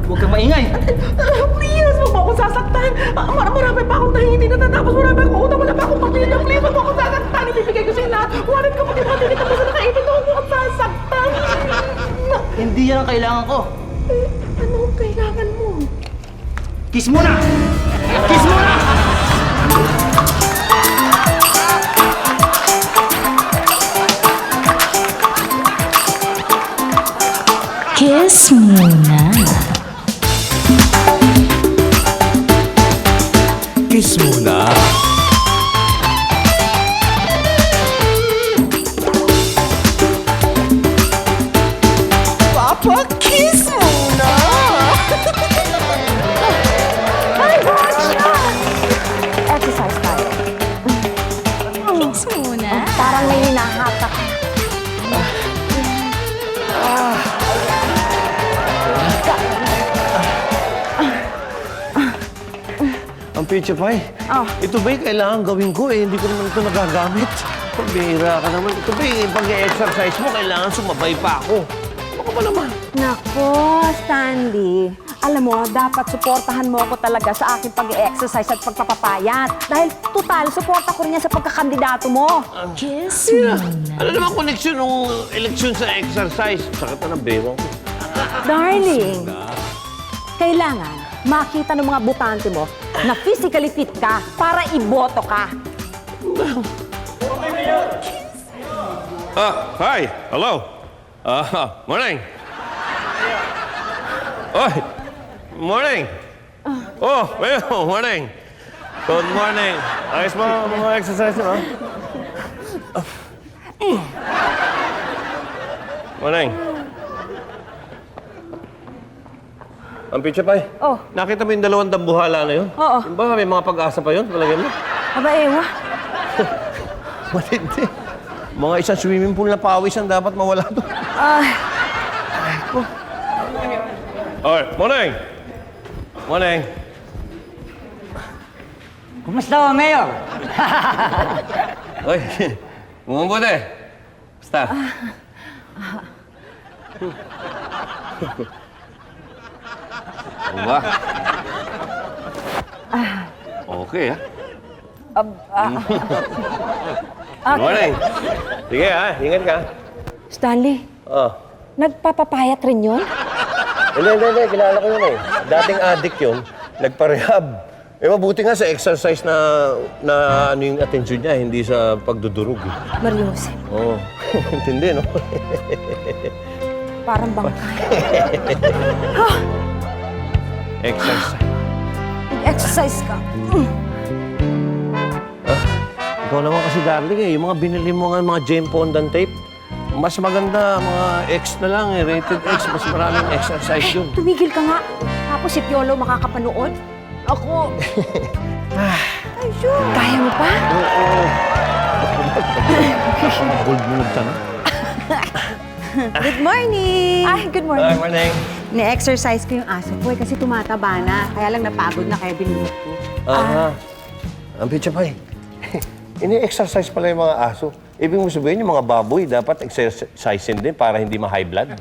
Huwag kang maingay! Please, huwag mo akong sasaktan. Marami pa akong tayo, hindi natatapos. Marami akong utang, wala pa akong pamilya. Please, huwag mo akong sasaktan. Ibibigay ko sa'yo lahat. Warin ka pati pati kita pa sa nakaipin. Huwag mo akong sasaktan. Hindi yan ang kailangan ko! Ano ang kailangan mo? Kiss mo na! Kiss mo na! Kiss muna. Kiss muna. Papa, kiss muna! Ay, Gotcha! Exercise tayo. Kiss muna. Parang may hinahatak. Ang Pecha Pie, ito ba yung kailangan gawin ko eh? Hindi ko naman ito nagagamit. Pambihira ka naman. Ito ba yung pag-exercise mo, kailangan sumabay pa ako. Ako ba naman? Nako, Stanley. Alam mo, dapat suportahan mo ako talaga sa aking pag-exercise at pagpapapayat. Dahil total, suporta ko rin yan sa pagkakandidato mo. Kiss muna. Ano naman koneksyon ng eleksyon sa exercise? Sakit na ng bewang ko. Darling, kailangan makita ng mga botante mo na physically fit ka para iboto ka. Hi. Hello. Morning. Oy. Morning. Oh, well, morning. Good morning. Ayos mo mga exercise mo, ha? Morning. Ang Pecha Pie. Oh. Nakita mo yung dalawang dambuhala na yun? Oo. Yung ba, may mga pag-asa pa yun? Palagay mo? Aba, ewa. Matindi. Mga isang swimming pool na pawis ang dapat mawala doon. Okay, morning. Morning. Kumusta ho, Mayor? Oy, bumubuti. Basta. Ano ba? Okay, ha? Morning. Sige, ha? Ingat ka. Stanley, Oh. nagpapapayat rin yun? Hindi. Kilala ko yun eh. Dating addict yun. Nagpa-rehab. Eh, mabuti nga sa exercise na ano yung attention niya, hindi sa pagdudurog. Eh. Mariose, Oo. Intindi, no? parang bangkay. Exercise. Exercise ka. Ikaw naman kasi, darling, eh. Yung mga binili mo nga, mga Jane Fonda tape, mas maganda, mga X na lang eh. Rated X, mas maraming exercise yun. Tumigil ka nga. Tapos si Piolo makakapanood. Ako. Ay, sure. Kaya mo pa? Oo. Gold mo na. Good morning! Ay, good morning. Good morning. Ni-exercise ko yung aso ko kasi tumataba na. Kaya lang napagod na kaya binuhot ko. Ang Pecha Pie, ini-exercise pala yung mga aso. Ibig mo sabihin, yung mga baboy dapat exercisein din para hindi ma-high blood.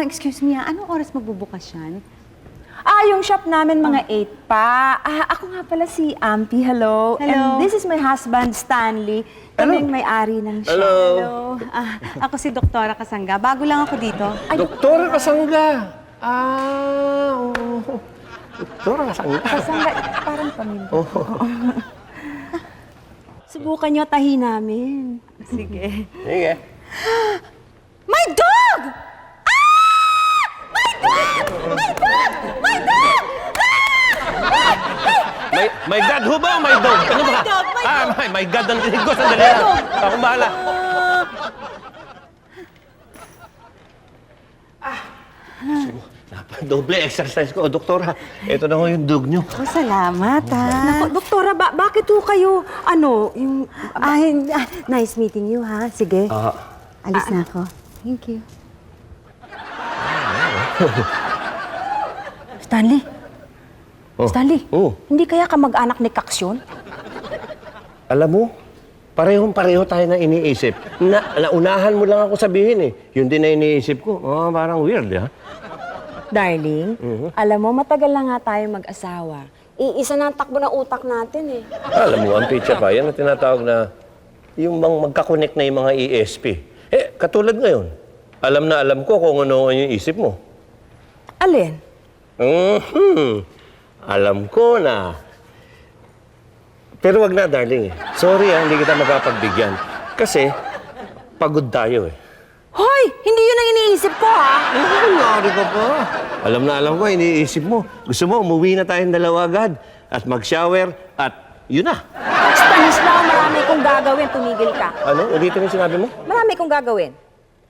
Excuse me, anong oras magbubukas yan? Yung shop namin mga 8 pa. Ako nga pala si Ampy. Hello. Hello. And this is my husband, Stanley. Kami yung may-ari ng shop. Hello. Ako si Doktora Kasangga. Bago lang ako dito. Doktora Kasangga. Oo. Doktora Kasangga. Kasangga, parang pamilya. Subukan nyo tahi namin. Sige. Sige. My dog! My dog! My dog! My dog! My God, ho ba? My dog? Ano ba? My God, ang dinig ko. Sandali lang. Akong bahala. Doble exercise ko. Doktora, ito na ho yung dog nyo. Oh, salamat, ha? Naku, Doktora, bakit ho kayo, yung... Nice meeting you, ha? Sige. Alis na ako. Thank you. Stanley? Oh. Stanley? Oh. Hindi kaya kamag-anak ni Kaksyon? Alam mo, Parehong-pareho tayo na iniisip. Naunahan mo lang ako sabihin eh. Yun din na iniisip ko. Oh, parang weird, ha? Darling, alam mo, matagal na nga tayo mag-asawa. Iisa na ang takbo ng utak natin eh. Alam mo, ang pizza pa, yan ang tinatawag na yung magkakonect na yung mga ESP. Eh, katulad ngayon, alam na alam ko kung ano yung isip mo. Alin? Alam ko na. Pero wag na, darling. Sorry, hindi kita makapagbigyan. Kasi, pagod tayo eh. Hoy! Hindi yun ang iniisip ko, ha? Nangyari ka pa. Alam na alam ko, iniisip mo. Gusto mo, umuwi na tayong dalawa agad. At mag-shower, at yun na. Stanislaw, marami kong gagawin. Tumigil ka. Ano? Ulitin yung sinabi mo? Marami kong gagawin.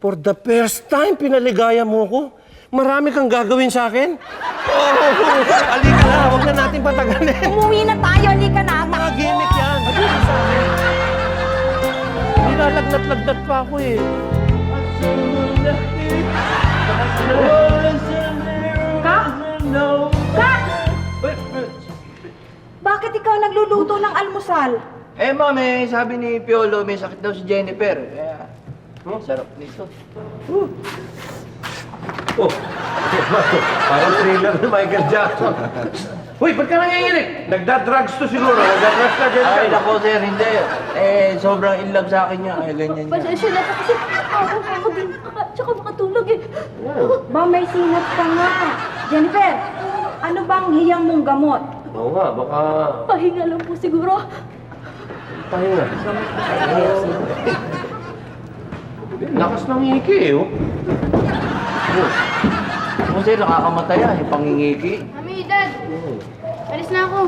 For the first time, pinaligaya mo ko. Marami kang gagawin sa akin. Oh, alika na, huwag na natin patagalin. Umuwi na tayo, halika na. Mga gimmick yan. Alika sa akin. Nilalagnat-lagnat pa ako eh. Bakit ikaw nagluluto ng almusal? Eh, ma'am, sabi ni Piolo, may sakit daw si Jennifer. Kaya, sarap nito. Oh, parang thriller ni Michael Jackson. Uy, ba't ka nanginginig? Nagda-drugs to siguro. Nagda-drugs ka dyan. Ay, nako, sir, hindi. Sobrang in love sa akin niya. Ay, ganyan niya. Pasensya na po kasi ako din tsaka makatulog eh. Ba, may sinat ka nga. Jennifer, ano bang hiyang mong gamot? Oo nga, baka Pahinga lang po siguro. pahinga. Lakas ng ngiki eh, oh. Kasi nakakamatay yung pangingiki. Mami, Dad. Alis na ako.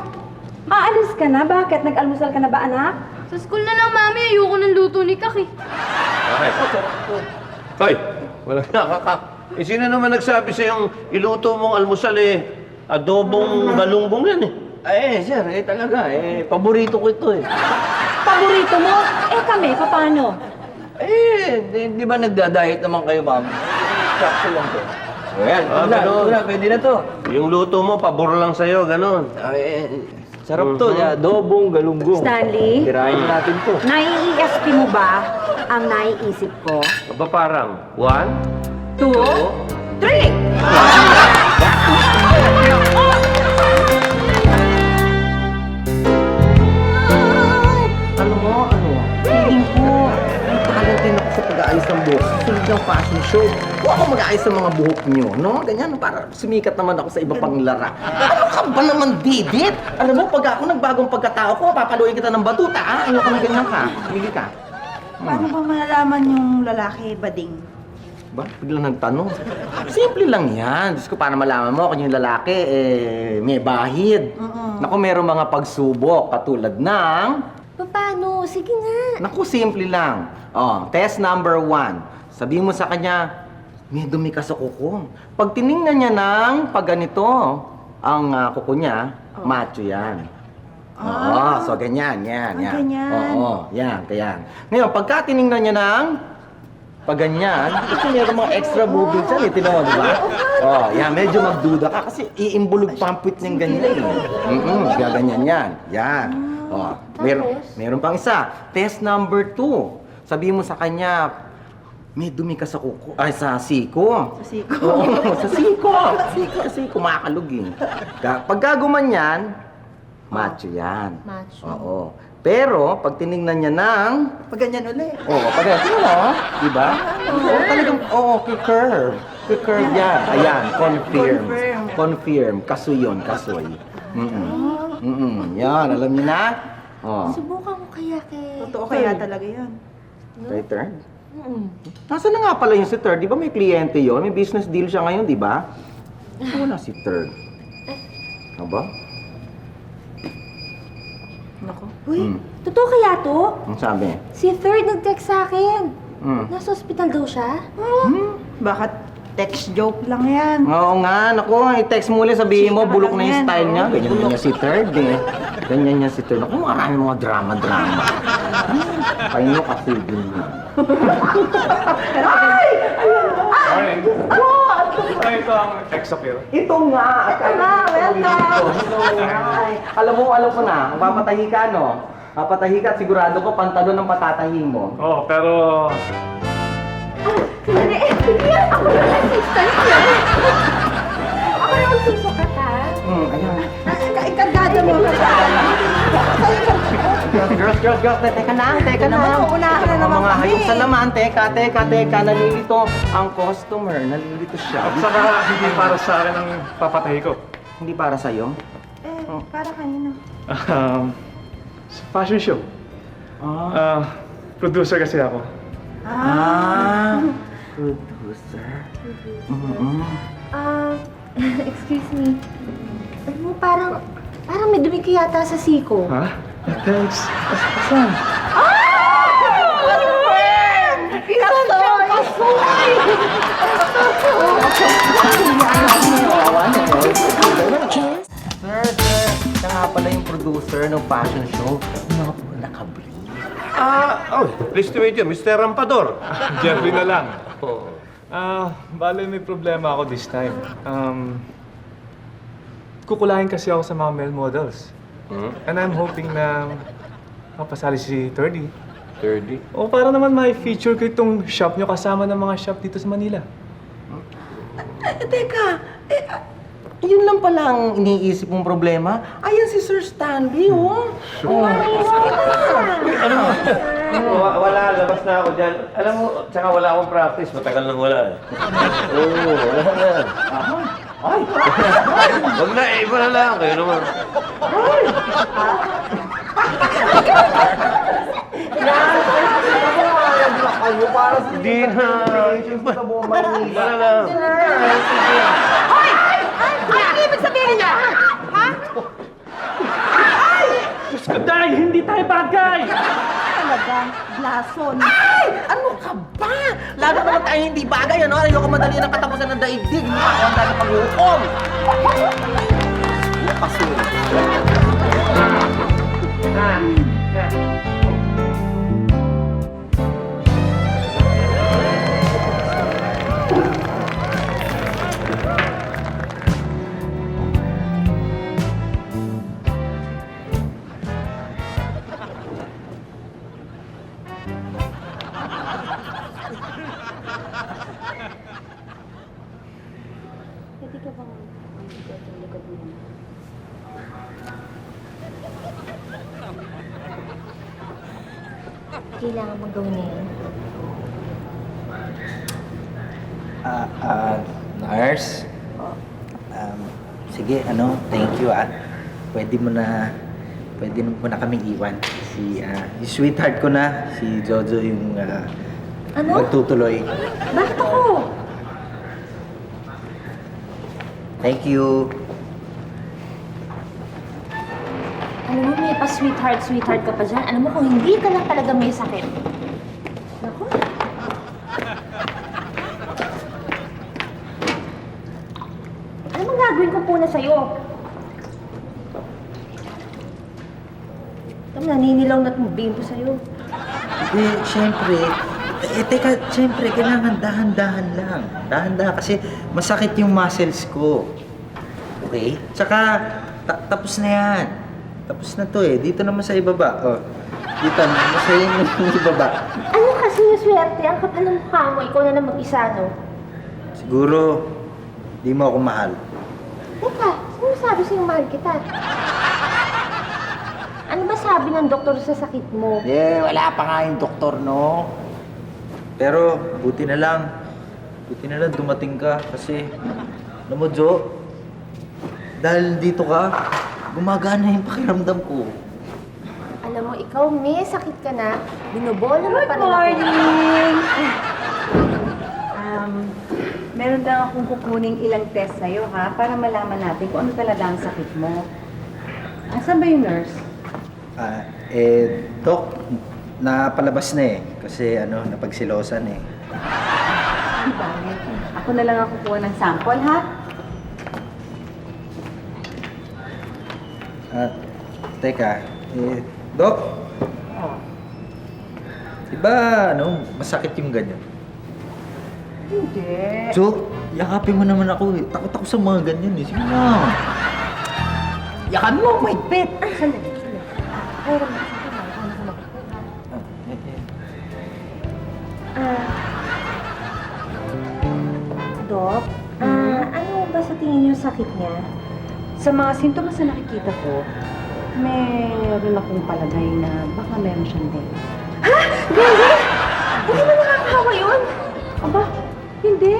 Aalis ka na? Bakit? Nag-almusal ka na ba, anak? Sa school na lang, Mami. Ayoko ng luto ni Kak eh. Bakit? Hoy, walang nakaka. Eh, sino naman nagsabi sa yung iluto mong almusal eh, adobong galunggong yan eh. Sir, talaga. Paborito ko ito eh. Paborito mo? Eh kami, paano? Di ba nagda-diet naman kayo, ma'am? Sakto lang to. Ayan, ganun. pwede na to. Yung luto mo, pabor lang sa'yo, ganon. Sarap to, adobong galunggong. Stanley, Tirahin natin to. nai-ESP mo ba ang naiisip ko? Aba parang, 1, 2, 3! Ano mo, feeling ko, may talent din ako sa pag-aayos ng buhok. Sunod ng fashion show. Huwag ako mag-aayos ng mga buhok nyo, no? Ganyan, para sumikat naman ako sa iba pang lara. Ano ka ba naman, Didit? Alam mo, pag ako nagbagong pagkatao ko, papaluin kita ng batuta, ha? Ayoko na ganyan ka. Sumili ka. Paano ba malalaman yung lalaki bading? Ba? Biglang nagtanong. Simple lang yan. Diyos ko, para malaman mo kung yung lalaki, may bahid. Naku, meron mga pagsubok, katulad ng... Paano? Sige nga. Naku, simple lang. Oh, test number 1. Sabihin mo sa kanya, may dumi ka sa kuko. Pag tiningnan niya ng pag ganito, ang kuko niya, macho yan. Oo, so ganyan, yan. ganyan. Oo, yan, kaya. Ngayon, pagka tiningnan niya ng pag ganyan, kasi meron mga extra boobies yan, tinan mo, di ba? Oh, yan, medyo magduda ka kasi iimbulog pa ang puwit niyang ganyan. Gaganyan yan. Yan. Oh, meron pang isa. Test number 2. Sabihin mo sa kanya, may dumi ka sa kuko, ay sa siko. Sa siko? Oo, sa siko. Kasi kumakalog eh. Pag gagumanyan, macho yan. Macho. Oo. Pero, pag tinignan niya ng... Pag ganyan ulit. Oo, pag ganyan mo, di ba? Oo, talagang, curve. Curve yan. Ayan, confirm. Confirm. Kasoy yun, kasoy. Yan, alam niyo na? Oh. Subukan ko kaya Totoo kaya talaga yan. Kay Third? Nasaan na nga pala yung si Third? Di ba may kliyente yun? May business deal siya ngayon, di ba? Wala si Third. Aba? Nako. Uy, totoo kaya to? Ang sabi? Si Third nag-text sa akin. Hmm. Nasa ospital daw siya? Bakit text joke lang yan? Oo nga, naku, i-text mo ulit, sabihin mo, Chika bulok na lang yung yan, style niya. oh. Ganyan niya si Third eh. Ganyan niya si Third. Naku, marami mga drama-drama. Kayo mo kasi din yan. Ito nga! welcome! Alam ko na, papatahi ka, no? Papatahi ka at sigurado ko pantalon ang patatahin mo. Oo, pero... Sandali, sige, ako yung assistant niya. Ako yung susukat, ha? Ayan. Ikagada mo. Girls, teka lang. Unahan na Ang naman mga kami. hayop sa laman, teka, nalilito ang customer, nalilito siya. At saka hindi para sa akin ang papatahi ko. Hindi para sa'yo? Para kanino? Fashion show. Producer kasi ako. Producer. Excuse me. Alam mo, parang may dumi ka yata sa siko. Ha? Thanks. Sir, siya nga pala yung producer ng fashion show. Mga po nakabrief. Pleased to meet you, Mr. Rampador. Jeffrey na lang. Bale, may problema ako this time. Kukulahin kasi ako sa mga male models. And I'm hoping na mapasali si 30. 30? O para naman may feature ko itong shop nyo kasama ng mga shop dito sa Manila. Teka, yun lang pala ang iniisip mong problema? Ayan si Sir Stanley, oh. Wala, labas na ako dyan. Alam mo, tsaka wala akong practice. Matagal nang wala eh. Oo, wala na. Wag na, iba na lang. Kayo naman. Hindi na. Iba na lang. Ano ibig sabihin niya? Ha? Day, hindi tayo bagay! Talaga, blason. Ano ka ba? Lalo naman tayo hindi bagay, ano? Ayoko madali ng katapusan ng daigdig. Hindi ako ang dahil pag-uukong. Pasul. Pwede ka bang likod mo? Kailangan mo gawin na yun. Nurse? Sige, thank you Pwede mo na kaming iwan. Yung sweetheart ko na, si Jojo yung Ano? magtutuloy. Bakit ako? Thank you. Alam mo, may pa-sweetheart ka pa dyan. Alam mo, kung hindi ka lang talaga may sakit. Naku. Ano bang gagawin ko po na sa'yo? Ito, naninilaw na itong bimbo sa'yo. Siyempre. Teka, siyempre, kailangan dahan-dahan lang. Dahan-dahan kasi masakit yung muscles ko. Okay? Tsaka, tapos na yan. Tapos na to eh. Dito naman sa ibaba. Oh. Dito, masaya yung ibaba. Ano kasi yung swerte? Ang kapal ng mukha mo. Ikaw na lang mag-isa, no? Siguro, di mo ako mahal. Teka, sino sabi sa'yo mahal kita? Ano ba sabi ng doktor sa sakit mo? Wala pa nga yung doktor, no? Pero, buti na lang dumating ka kasi, alam mo, Jo, dahil dito ka, gumagana yung pakiramdam ko. Alam mo, ikaw may sakit ka na, binobola mo pa rin ako. morning! Meron lang akong kukuning ilang test sa'yo, ha? Para malaman natin kung ano talaga ang sakit mo. Asan ba yung nurse? Dok, napalabas na eh. Kasi napagsilosan eh. Ang bakit? Ako na lang ang kukuha ng sample, ha? Teka, Dok? Diba, masakit yung ganyan? Hindi. So, yakapin mo naman ako eh. Takot ako sa mga ganyan eh. Sige na. Yakan mo, mahigpit! Sandali. Ay, Ramon, sige na. Doc, ano ba sa tingin niyo sakit niya? Sa mga sintomas na nakikita ko, meron akong palagay na baka meron siyang dengue. Hindi ba nakakahawa yun? Aba, hindi.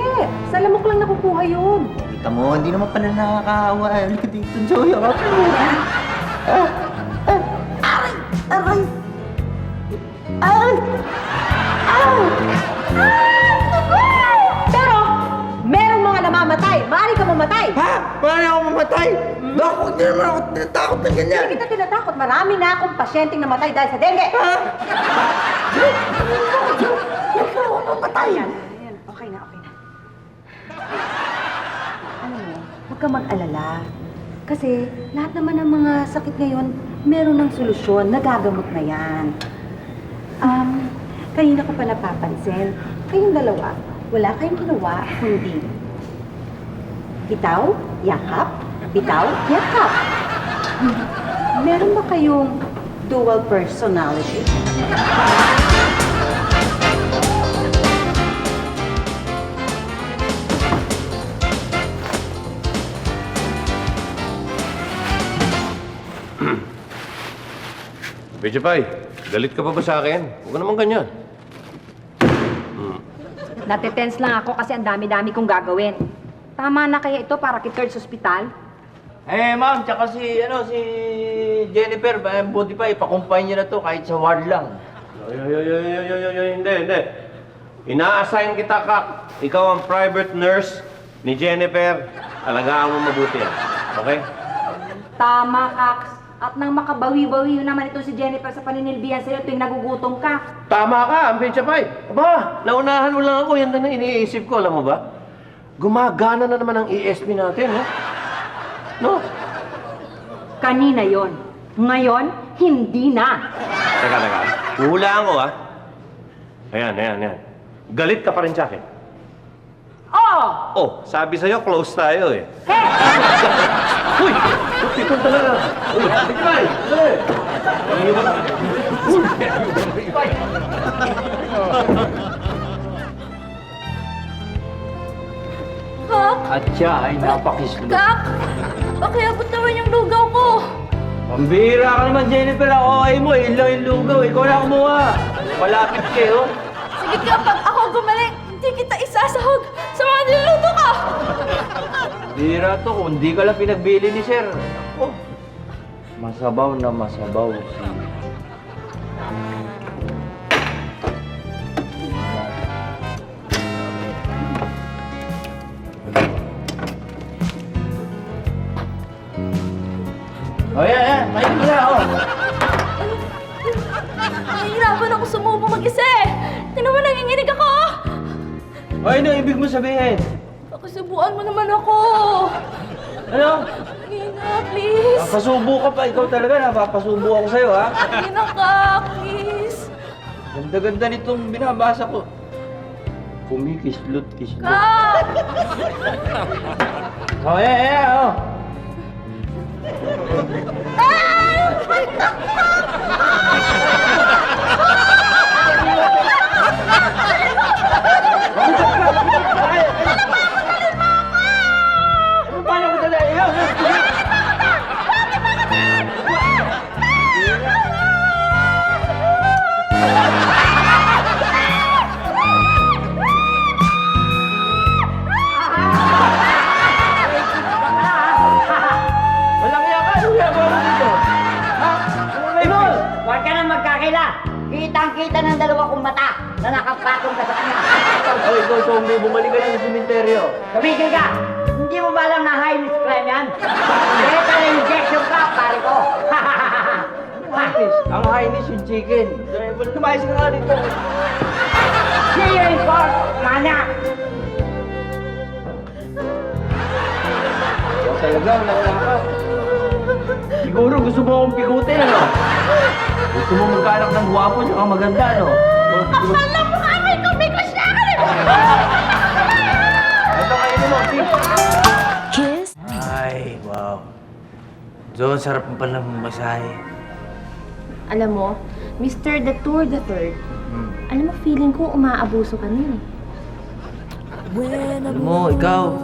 Sa lamok lang nakukuha yun. Kita mo, hindi naman pala nakakaawa. Halika dito, Joey. Ako. Pero, merong mga namamatay. Maaari ka mamatay. Ha? Paano ako mamatay? Dok, huwag niyo naman ako tinatakot na ganyan. Hindi kita tinatakot. Marami na akong pasyenteng namatay dahil sa dengue. Ayan, ayan. Okay na, okay na. Ano mo, huwag ka mag-alala. Kasi lahat naman ng mga sakit ngayon, meron ng solusyon, nagagamot na yan. Kanina ko pa napapansin, kayong dalawa, wala kayong ginawa kundi bitaw, yakap, bitaw, yakap. Meron ba kayong dual personality? Medyo Pai, galit ka pa ba sa akin? Huwag ka naman ganyan. Natetense lang ako kasi ang dami-dami kong gagawin. Tama na kaya ito para kay Third sa ospital? Eh, ma'am, tsaka si Jennifer, buti pa, ipakumpay niyo na to kahit sa ward lang. Hindi. Ina-assign kita, Kak. Ikaw ang private nurse ni Jennifer. Alagaan mo mabuti yan. Okay? Tama, Kax. At nang makabawi-bawi naman ito si Jennifer sa paninilbihan sa'yo tuwing nagugutom ka. Tama ka, ang Medyo Pai. Aba, naunahan mo lang ako. Yan na iniisip ko, alam mo ba? Gumagana na naman ang ESP natin, ha? No? Kanina yon. Ngayon, hindi na. Teka. Huhulaan ko, ha? Ayan. Galit ka pa rin sa akin. Oh! Oh, sabi sa'yo, close tayo, eh. Hey! Uy! Ikaw talaga. Uy, Medyo Pai! Dali! Kak! At siya ay napakislo. Kak! Pakiabot naman yung lugaw ko! Pambira ka naman, Jennifer. Ako ay mo, ilaw yung lugaw. Ikaw na kumuha. Malapit kayo. Sige ka, pag ako gumaling, hindi kita isasahog sa mga niluluto ko! Bira to, kung di ka lang pinagbili ni Sir. Ako, masabaw na masabaw si... Oh, yeah. Mahilig ka na, oh. Nahihirapan ako sumubo mag-isa eh! Tingnan mo, nanginginig ako! Ay, ano ibig mo sabihin? Pakisubuan mo naman ako! Ano? Nina, please! Napasubo ka pa. Ikaw talaga, napapasubo ako sa'yo, ha? Nina ka, please! Ganda-ganda nitong binabasa ko. Kumikislot-kislot. Kak! Oh, yeah, oh. Paano ko talaga? Walang iya ka! Anong ginagawa mo dito? Ha? Ano na yun? Huwag ka nang magkakila. Kitang-kita ng dalawa kong mata na nakapatong ka sa kanya. Ay, ikaw, zombie. Bumalik ka lang sa sementeryo. Tumigil ka! Hindi mo ba alam na high-risk crime yan? Lethal injection ka, pare ko. Highness. Ang highness yung chicken. Lumayas ka nga dito. See you in court, manak! Ikaw talaga, nakaka. Siguro gusto mo akong pikutin, ano? Gusto mo magkanak ng gwapo tsaka maganda, no? Akala mo nga ako ikaw may crush na ako! Ito kainin mo, Tiff. Kiss? Ay, wow. John, sarap mo pala masahe. Alam mo, Mr. The Tour the Third, alam mo, feeling ko umaabuso ka na eh. Alam mo, ikaw,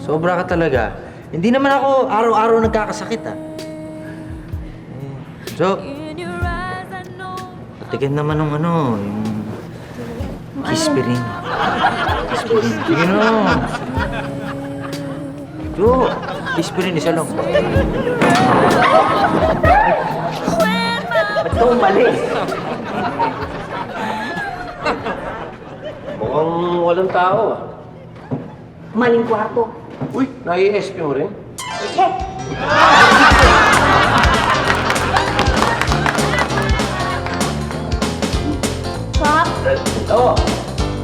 sobra ka talaga. Hindi naman ako araw-araw nagkakasakit, ah. So, patikin naman ng yung Kispirin. Sige na. Jo, Kispirin, isa lang. Ba't ka umalis? Mukhang walang tao ah. Maling kwarto. Uy, nai-SP mo rin? Kak, Oo.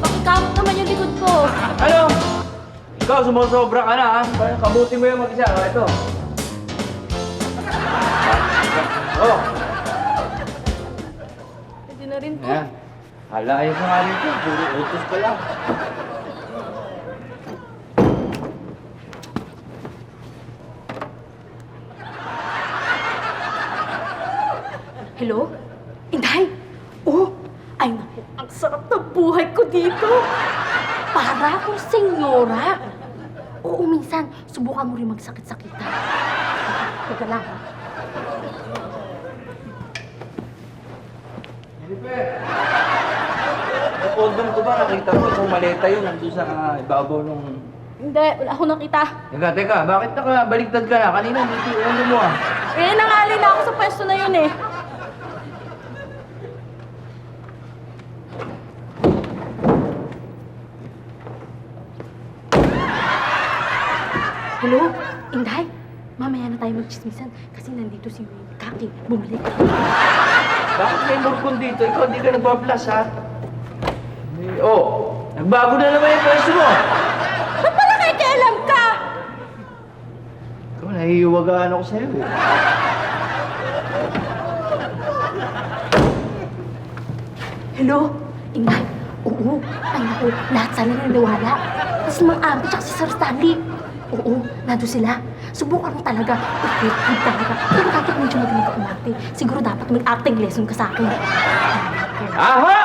pakikamot naman yung likod ko. Ano? Ikaw, sumusobra ka na, ha? Kamuti mo yung mag-isa. Ito. Oh. Pwede na rin po. Ayan. Hala, ayos na nga rito. Puro utos ka lang. Hello? Inday? Oh, ay naku, ang sarap ng buhay ko dito. Para akong senyora. Oo, minsan, subukan mo rin magsakit-sakitan. Teka lang, ha? Yung condom ko ba, nakita mo, itong maleta yun, nandun sa ibabaw nung... Hindi, wala akong nakita. Teka, bakit nakabaligtad ka na? Kanina, dito yung ulo mo, ah. Eh, nangali na ako sa pwesto na yun eh. Hello? Inday? Mamaya na tayo magchismisan kasi nandito si Kaki. Bumalik. Bakit may murkon dito? Ikaw, di ka nagpa-plus, ha? Oh, nagbago na naman yung pwesto mo. Ba't pala kayo kailam ka? Ikaw, nahihiwagaan ako sa'yo, eh. Hello? Inday? Oo. Ay naku, lahat sana naniwala. Tapos mga ate tsaka si Sir Stanley. Oo, nandun sila. Subukan mo talaga. Effective talaga. Pero bakit medyo magaling ka umarte? Siguro dapat may acting lesson ka sa akin. Aha!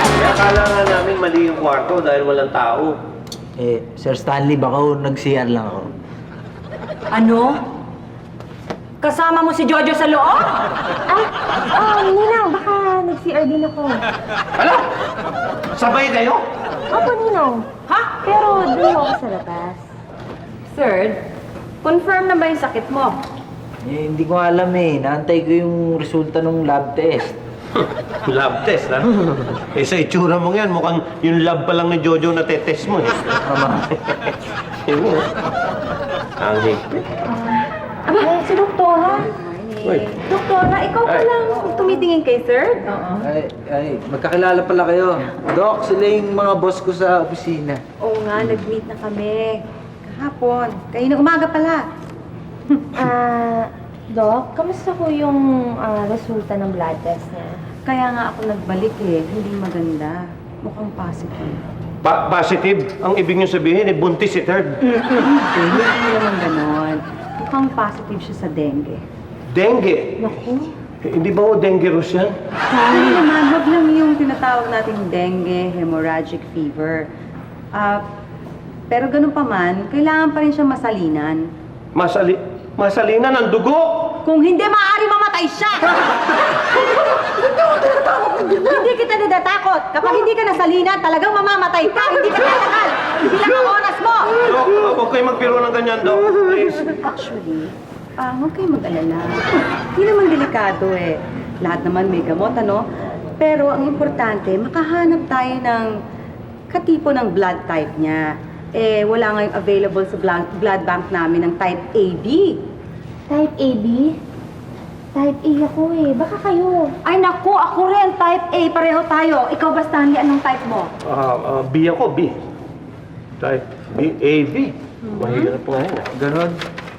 Kaya akala nga namin mali yung kwarto dahil walang tao. Eh, Sir Stanley, baka nag-CR lang ako. Ano? Kasama mo si Jojo sa loob? Ninang, baka nag-CR din ako. Ano? Sabay kayo? Opo, Ninong. Ha? Pero doon ako sa labas. Third, confirm na ba yung sakit mo? Eh, hindi ko alam eh. Naantay ko yung resulta ng lab test. Lab test, ha? Eh, sa itsura mo yan, mukhang yung lab pa lang ni Jojo na tetest mo, eh. Yun mo, ang higpit. Aba, si Doktora. Uy. Doktora, ikaw pa lang tumitingin kay Sir? Ay, magkakilala pala kayo. Doc, sila yung mga boss ko sa opisina. Oo nga, nag-meet na kami. Kahapon. Kayo na umaga pala. Doc, kamusta ko yung resulta ng blood test niya? Kaya nga ako nagbalik eh. Hindi maganda. Mukhang positive. Positive? Ang ibig niyo sabihin, eh, buntis si Third. Hindi naman ganon. Mukhang positive siya sa dengue. Dengue? Naku. Eh, hindi ba ho dengue-rus yan? Hindi naman, wag lang yung tinatawag nating dengue, hemorrhagic fever. Pero ganun pa man, kailangan pa rin siya masalinan. Masalinan ng dugo? Kung hindi, maaari mamatay siya! Hindi kita natatakot. Kapag hindi ka nasalinan, talagang mamamatay ka. Hindi ka tatakal. Hindi lang ang oras mo. Dok, huwag kayo magbiro ng ganyan, Dok. Please. Actually, huwag kayo mag-alala. Hindi naman delikado eh. Lahat naman may gamot, ano? Pero ang importante, makahanap tayo ng katipo ng blood type niya. Eh, wala ngayong available sa blood bank namin ng type AB. Type AB? Type A ako eh. Baka kayo. Ay naku, ako rin. Type A. Pareho tayo. Ikaw ba, Stanley? Anong type mo? B ako, B. Type B, AB. Mahirap nga yan. Ganon.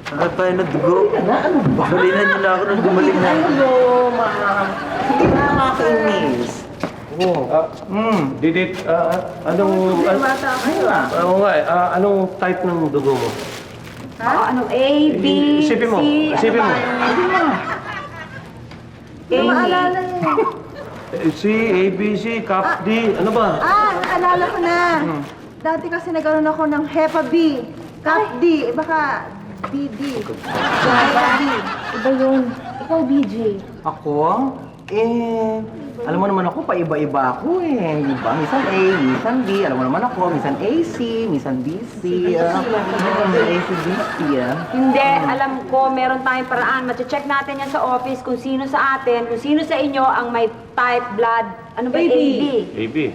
Saan tayo na dugo? Ano ba? Balinan nyo na ako ng gumaling na. Hello, ma'am. Hindi na makakainis. Didit, anong... Mata kayo, ah. Oo nga, anong type ng dugo mo? Ano? A, B, Isipin mo, C. isipin mo. A. Maalala niyo. C, A, B, C, Cap, D. Ano ba? Naalala ko na. Dati kasi nagkaroon ako ng Hepa B, Cap D, baka DD. Hepa D. Iba yun. Ikaw, BJ. Ako? Alam mo naman ako, paiba-iba ako eh. Di ba? Minsan A, minsan B. Alam mo naman ako, minsan AC, minsan DC. AC, DC. Hindi, alam ko, meron tayong paraan. Mache-check natin yan sa office kung sino sa atin, kung sino sa inyo ang may type blood, ano ba, AB? A, B.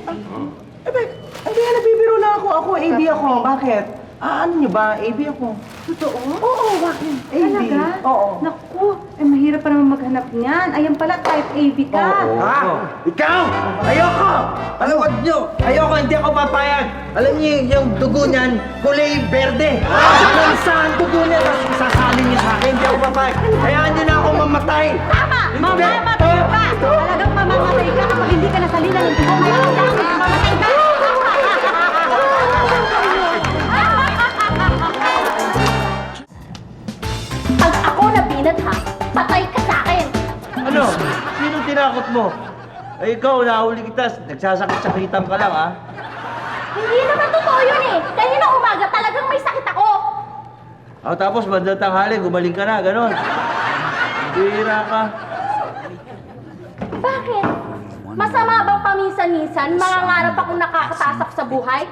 Hindi, nabibiro lang ako. Ako, AB ako. Bakit? Ano niyo ba? AB ako. Totoo? Oo, bakit? AB. Oo. Naku, mahirap pa naman maghanap niyan. Ayan pala, type AB ka. Ikaw! Ayoko! Ano, wag nyo! Ayoko, hindi ako papayag! Alam niyo yung dugo niyan, kulay berde! Anong saan dugo niya? Tapos isasalin niyo sa akin, hindi ako papayag! Hayaan niyo na ako mamatay! Tama! Mamamatay ka! Talagang mamamatay ka kapag hindi ka nasalina ng dugo. Mamamatay ka! Pag ako nabinat ha, patay ka sa akin. Ano? Sino tinakot mo? Ay, ikaw, nahuli kita. Nagsasakit-sakitan ka lang, ha? Hindi naman totoo yun eh. Kanina umaga talagang may sakit ako. Tapos, bandang tanghali, gumaling ka na, ganon. Bira ka. Bakit? Masama bang paminsan-minsan mangangarap akong nakakatasak sa buhay?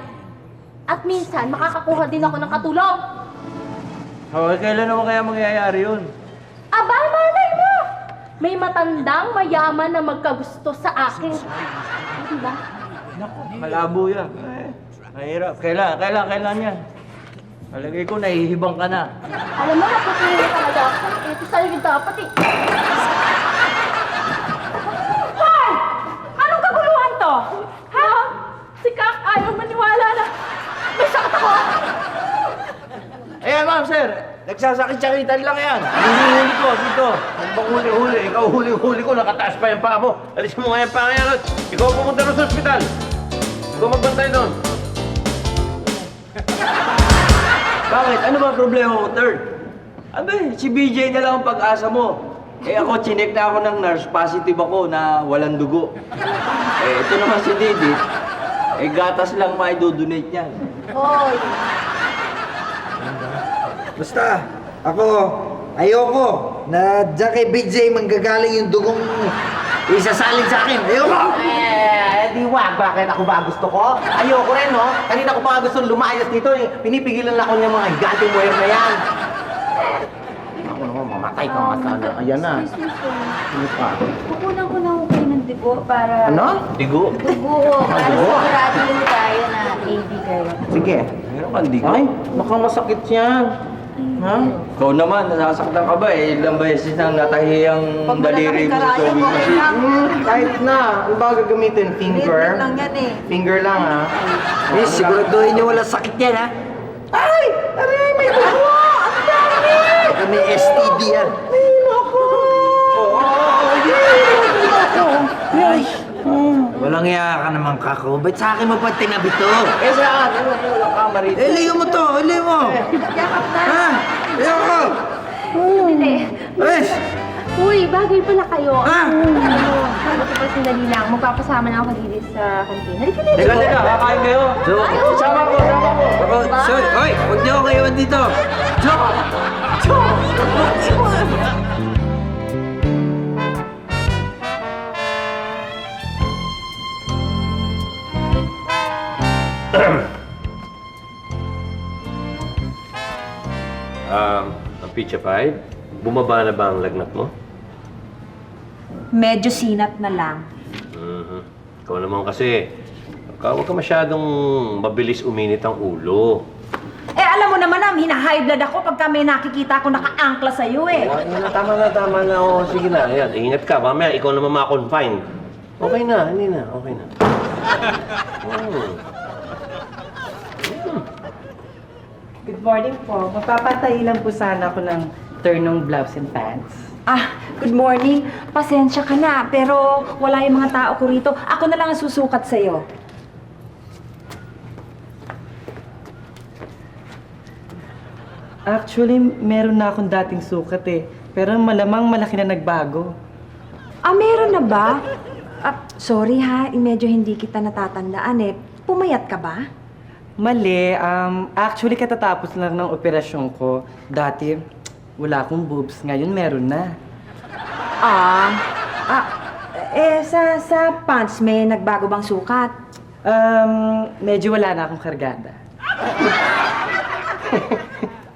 At minsan, makakakuha din ako ng katulong. Kailan naman kaya mangyayari yun? Aba, malay mo! May matandang mayaman na magkagusto sa akin. Diba? Malabo yan. Mahirap. Kailan yan? Palagay ko, nahihibang ka na. Alam mo, naputulong talaga ako. Ito sa'yo yung dapat eh. Hoy! Anong kaguluhan to? Ha? Si Kak ayaw maniwala na may sakit ako. Ayan, ma'am, sir. Nagsasakit-sakitan lang yan. Huli ko, dito. Ano bang huli-huli? Ikaw huli-huli ko, nakataas pa yung paa mo. Alis mo nga yung paa ngayon. Ikaw pumunta rin sa ospital. Ikaw magbantay doon. Bakit? Ano ba problema mo, third? Abe, si BJ na lang ang pag-asa mo. Ako, chinek na ako ng nurse. Positive ako na walang dugo. Ito naman si Didi. Gatas lang maidodonate niyan. Hoy, Basta, ako, ayoko na dyan kay BJ manggagaling yung dugong isasalin sa akin. Ayoko! Di wag. Bakit? Ako ba gusto ko? Ayoko rin, no? Kanina ko pa gusto lumayas dito eh. Pinipigilan ako ng mga higanteng wire na yan. Ako naman, mamatay ka nga sana. Ayan na. Ano pa? kukunan ko na ako kayo ng dugo para... Ano? Digo. Dugo, para Dugo? sigurado tayo na AB kayo. Sige. Meron kang digo. Ay, baka masakit yan. Ha? Ikaw naman, nasasaktan ka ba? Ilang beses nang natahi ang daliri mo sa tubig kasi. Kahit na. Ano ba gagamitin? Finger? lang yan eh. Finger lang, ha? Siguraduhin niyo walang sakit yan, ha? Ay! Aray! May dugo! Ang dami! Baka may STD yan. Ay, naku! Ay, walang iya ka naman, kako. Ba't sa akin mo pa tinabi to? Saan? Walang kama rito. Ilayo mo to, ilayo mo. Ha? Ilayo ko. Hindi. Ay! Uy, bagay pala kayo. Ha? Sabi ko pa sandali lang, magpapasama na ako dito sa kantin. Halika na. Teka, kakain kayo. So, sama ko. Ako, sorry. Oy, huwag niyo ako kayo dito. Ang Pizza 5, bumaba na ba ang lagnat mo? Medyo sinat na lang. Ikaw naman kasi, huwag ka masyadong mabilis uminit ang ulo. Alam mo naman na, hina-high blood ako pagka may nakikita ako naka-angkla sa'yo eh. Tama na. O, sige na. Ayan, ingat ka. Mamaya, ikaw naman ma-confine. Okay na, hindi na. Okay na. Good morning po. Mapapatay lang po sana ako ng turnong blouse and pants. Good morning. Pasensya ka na, pero wala yung mga tao ko rito. Ako na lang ang susukat sa'yo. Actually, meron na akong dating sukat eh. Pero malamang malaki na nagbago. Meron na ba? Sorry ha, medyo hindi kita natatandaan eh. Pumayat ka ba? Mali. Actually, katatapos lang ng operasyon ko. Dati, wala akong boobs. Ngayon, meron na. Sa pants may nagbago bang sukat? Medyo wala na akong kargada.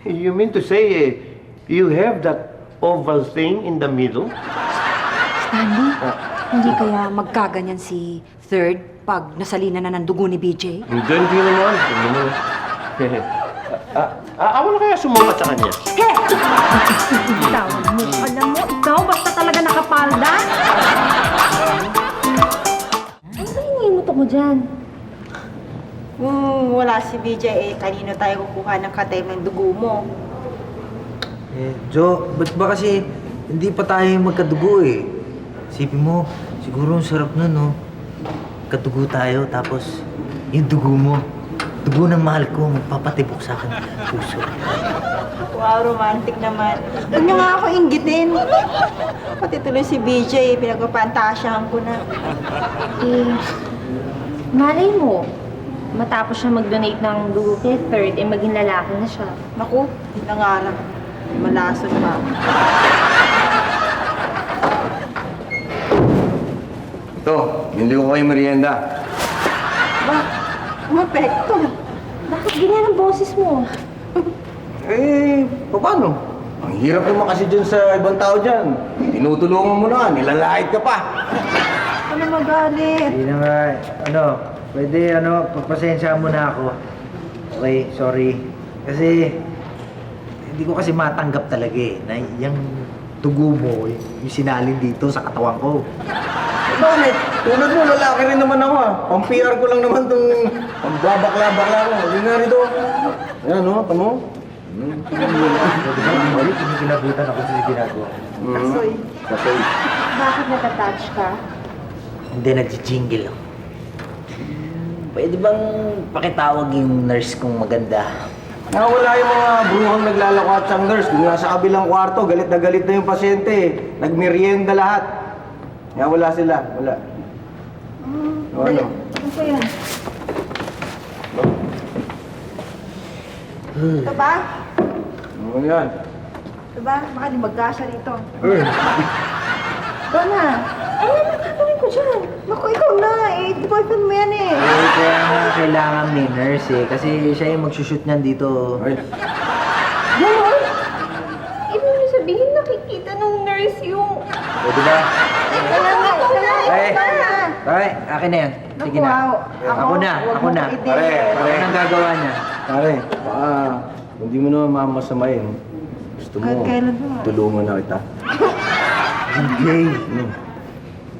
You mean to say, you have that oval thing in the middle? Stanley, hindi kaya magkaganyan si Third pag nasalina na ng dugo ni BJ? Hindi naman. Hindi naman. Ako na kaya sumungat sa kanya. Tawag mo. Alam mo, ikaw basta talaga nakapalda. Ano ba hinihingot mo dyan? Wala si BJ eh. Kanino tayo kukuha ng katay ng dugo mo? Jo, ba't ba kasi hindi pa tayo magkadugo eh? Isipin mo, siguro ang sarap nun, no? Kadugo tayo, tapos yung dugo mo, dugo ng mahal ko, magpapatibok sa akin puso. Wow, romantic naman. Huwag niyo nga ako inggitin. Pati tuloy si BJ, pinagpapantasyahan ko na. Malay mo, matapos siya mag-donate ng dugo kay Third, maging lalaki na siya. Naku, nangarap. Malason pa. Ito, hindi ko kayo merienda. Ba, mapekto. Bakit ganyan ang boses mo? Paano? Ang hirap naman kasi dyan sa ibang tao dyan. Tinutulungan mo na, nilalait ka pa. Ano magalit? Hindi na nga, pwede, papasensya mo na ako. Okay, sorry. Kasi, hindi ko kasi matanggap talaga eh, na yung dugo mo, yung sinalin dito sa katawan ko. Bakit? Tulad mo, lalaki rin naman ako ah. Pang-PR ko lang naman itong pagbabakla-bakla ko. Hindi nga rito. Ayan, no? Tamo? Kinikilabutan ako sa ginagawa. Kasoy. Kasoy. Bakit natatouch ka? Hindi, nag-jingle ako. Pwede bang pakitawag yung nurse kong maganda? Wala yung mga bruhang naglalakwat sa nurse. Kung nasa kabilang kwarto, galit na yung pasyente. Nagmerienda lahat. Wala sila. Wala. Ano? Ano po yan? Ito ba? Ano yan? Ito ba? Baka di magkasya rito. Ikaw na. Ano naman gagawin ko dyan? Naku, ikaw na eh. Di boyfriend mo yan eh. Kaya nga kailangan may nurse eh. Kasi siya yung magsushoot niyan dito. Ay. Ganon? Ibig mo sabihin nakikita nung nurse yung... Pwede ba? Kaya nga, Ay, ay, akin na yan. Sige na. Wow. Ako na. Pare. Ako na ang gagawa niya. Pare, baka hindi mo naman mamasamayin. Gusto mo, Kailan ba? tulungan na kita. Okay.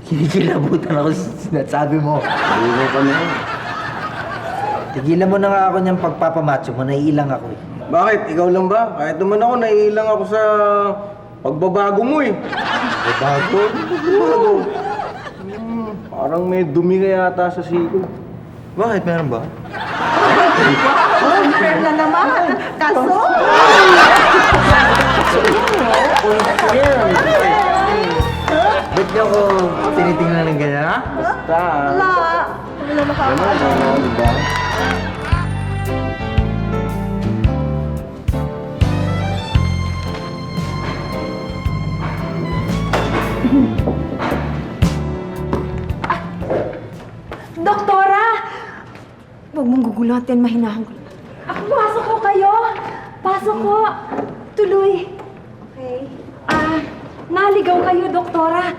Kinikilabutan ako sa sinasabi mo. Tulungan ka na. Tigilan mo na nga ako niyang pagpapamacho mo. Naiilang ako eh. Bakit? Ikaw lang ba? Kahit naman ako, naiilang ako sa pagbabago mo eh. Bago? Bago? Parang may dumi ka yata sa siko. Bakit? Meron ba? Unfair na naman. Kaso? Ba't niyo ako tinitingnan ng ganyan, ha? Basta. Wala. Wala makakaalam. Ano, diba? Doktora! Huwag mong gugulatin, mahinahan ko. Pasok ko kayo! Pasok ko! Tuloy! Okay. Naligaw kayo, doktora.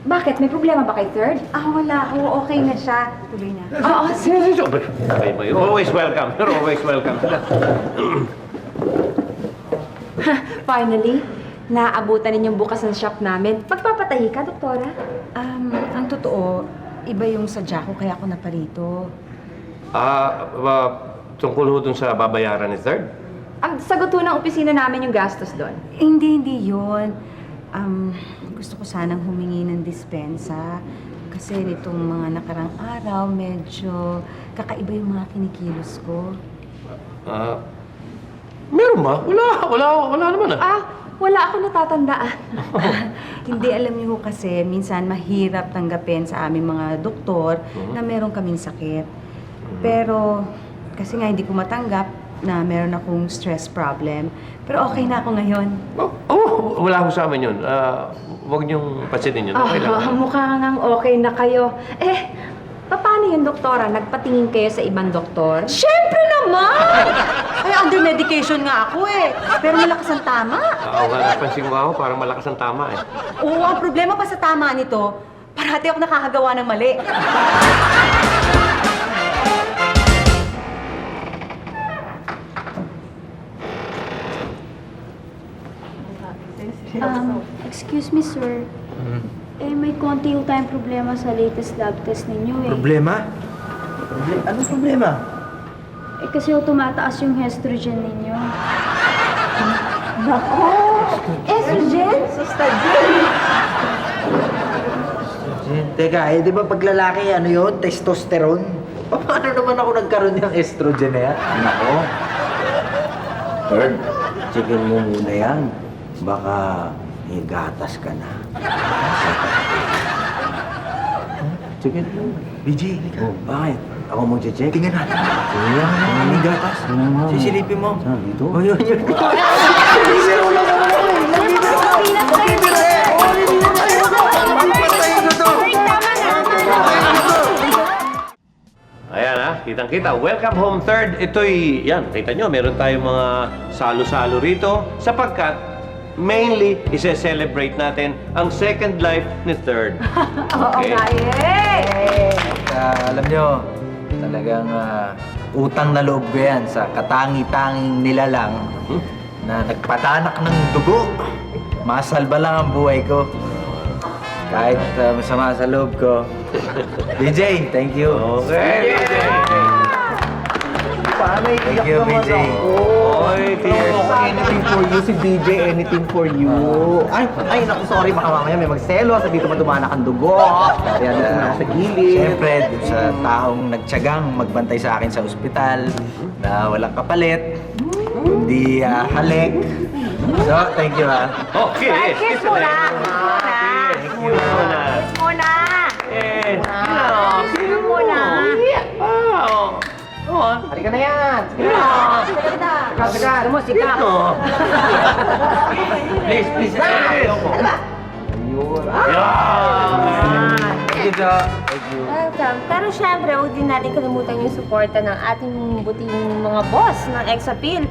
Bakit? May problema ba kay Third? Wala. Okay na siya. Tuloy na. Oo, sir. You're always welcome. You're always welcome. Finally, naabutan ninyong bukas ng shop namin. Magpapatahi ka, doktora? Ang totoo, iba yung sadya ko kaya ako naparito. Tungkol ho dun sa babayaran ni Third? Ang sagot ho ng opisina namin yung gastos doon. Hindi yun. Gusto ko sanang humingi ng dispensa. Kasi nitong mga nakarang araw, medyo kakaiba yung mga kinikilos ko. Meron ba? Wala naman ah. Wala ako natatandaan. Hindi, alam niyo ho kasi, minsan mahirap tanggapin sa aming mga doktor na meron kaming sakit. Pero, kasi nga hindi ko matanggap na meron akong stress problem. Pero okay na ako ngayon. Wala ko sa amin yun. Huwag niyong pansinin yun. Okay lang. Mukha ngang okay na kayo. Paano yun, doktora? Nagpatingin kayo sa ibang doktor? Siyempre naman! Ay, under medication nga ako eh. Pero malakas ang tama. Oo nga, napansin ko ako, parang malakas ang tama eh. Oo, ang problema pa sa tama nito, parati ako nakakagawa ng mali. Excuse me, sir. May konti yung tayong problema sa latest lab test ninyo eh. Problema? Anong problema? Kasi tumataas yung estrogen ninyo. Estrogen? Teka, di ba pag lalaki, ano yun? Testosterone? Paano naman ako nagkaroon ng estrogen na yan? Nako. Third, checkin mo muna yan. Baka gatas ka na. Checkin mo. BJ, halika. Bakit? Ako mag-check? Tingnan natin. Tingnan mo. May gatas. Sisilipin mo. Dito? Oh, yun. Ayan ha, kitang-kita. Welcome home, third. Ito'y, yan, kita nyo, meron tayong mga salo-salo rito sapagkat mainly, ise-celebrate natin ang second life ni third. Okay? Alam nyo, talagang utang na loob ko yan sa katangi-tanging nilalang na nagpatanak ng dugo. Masalba lang ang buhay ko. Kahit masama sa loob ko. BJ, thank you. Okay, BJ. Thank you, BJ. Oy, tears. Anything for you, si DJ, anything for you. Ay, naku, sorry, baka mamaya may magselo, sabi dito madumanak ang dugo. Kaya dito na ako sa gilid. Siyempre, dun sa taong nagtyagang magbantay sa akin sa ospital na walang kapalit, kundi halik. So, thank you Okay. Kiss muna! Thank you muna. Muna! Kiss muna. Wow. Come on. Halika na yan! Alam mo, sika! Please. Ayoko. Welcome. Pero syempre, huwag din natin kalimutan yung suporta ng ating buting mga boss ng Exapil.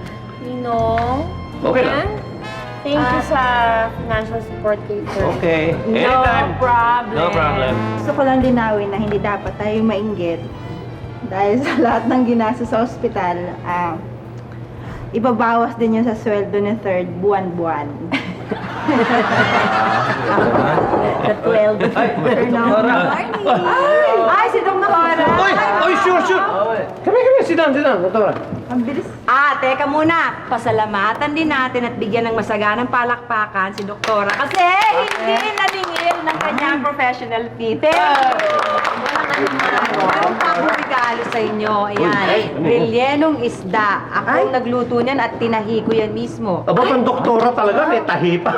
Ninong. Okay lang. Thank you sa financial support kay Sir. Okay. Anytime. No problem. Gusto ko lang linawin na hindi dapat tayo mainggit dahil sa lahat ng ginastos sa ospital, ibabawas din yun sa sweldo ni third buwan-buwan. Sa 12. Ay, si Doktora! Oy, sure. Kami, sit down, doktora. Ang bilis. Teka muna. Pasalamatan din natin at bigyan ng masaganang palakpakan si Doktora kasi hindi naningil ng kanyang professional fee. Meron pa akong regalo sa inyo. Ayan. Brilyenong isda. Ako ang nagluto niyan at tinahi ko yan mismo. Aba, pang doktora talaga, may tahi pa.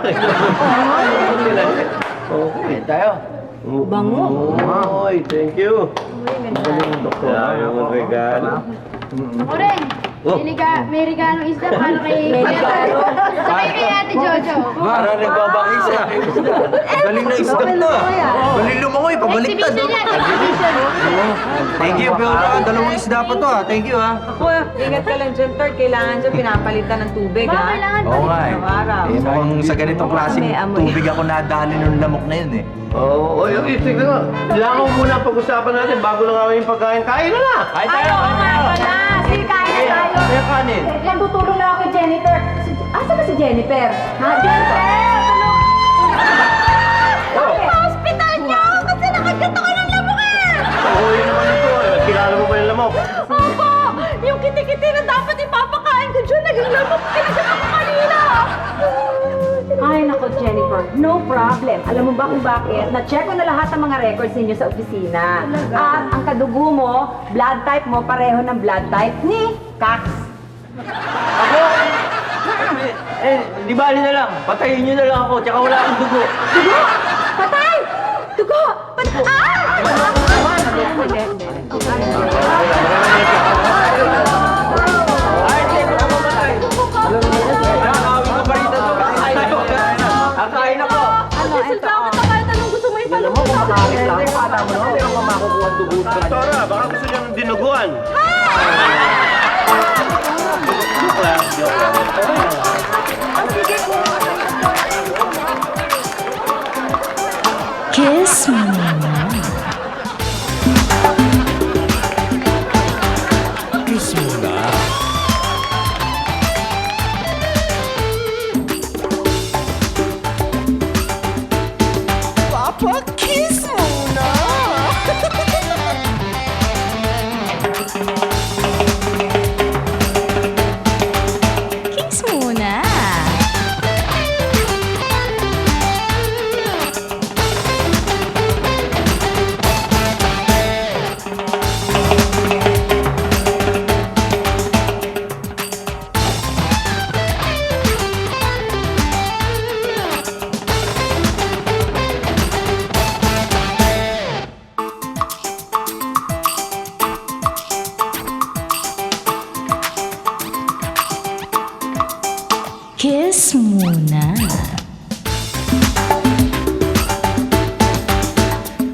Okay, tayo. Bango. Oy, thank you. Galing doktora. Yung regalo. Oreng! May regalong isda para kay Jennifer. Sabay kay Ate Jojo. Para nagbabakis siya. Galing na isda to. Galing lumangoy, pabaliktad. Exhibition yan! Exhibition! Thank you, Fiona. Dalawang isda pa to Thank you Ako, ingat ka lang dyan, Third. Kailangan dyan pinapalitan ng tubig, Ba, kailangan Oo nga Araw-araw. mukhang sa ganitong klaseng May amoy. tubig ako nadali ng lamok na yun Oo, tignan nga. Kailangan mo muna pag-usapan natin bago lang kami yung pagkain. Kain na na! Ay, oo nga pala! Sige, kain na tayo! Kaya kanin. Nagtutulong na ako kay Jennifer. Asa ba si Jennifer? Ha, Jennifer! Tulong! Sa hospital niyo! Kasi nakagat ako ng lamok eh! Oo, yun naman ito. Kilala mo ba yung lamok? Opo! Yung kiti-kiti na dapat ipapakain ko dyan, naging lamok. Kinagat ako kanina! Ay, nako, Jennifer. No problem. Alam mo ba kung bakit? Na-check ko na lahat ng mga records ninyo sa opisina. At ang kadugo mo, blood type mo, pareho ng blood type ni Cax. Hindi di bali na lang. Patayin nyo na lang ako, tsaka wala akong dugo. Dugo! Patay! Dugo! Patay! Ay, hindi ko na mamatay. Nakakawin ko pa rito to. Kakain ako. Bakit na kahit anong gusto mo Alam mo, kung makakit lang, kala mo naman, meron ka makukuha ang dugo. Doktora, baka gusto niya ng dinuguan. Joke lang, joke lang. Kiss me. Kiss mo na. Papa, kiss mo na. Kiss muna. Kiss muna.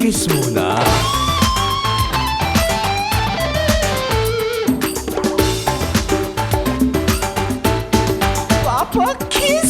Kiss mo na. Papa, kiss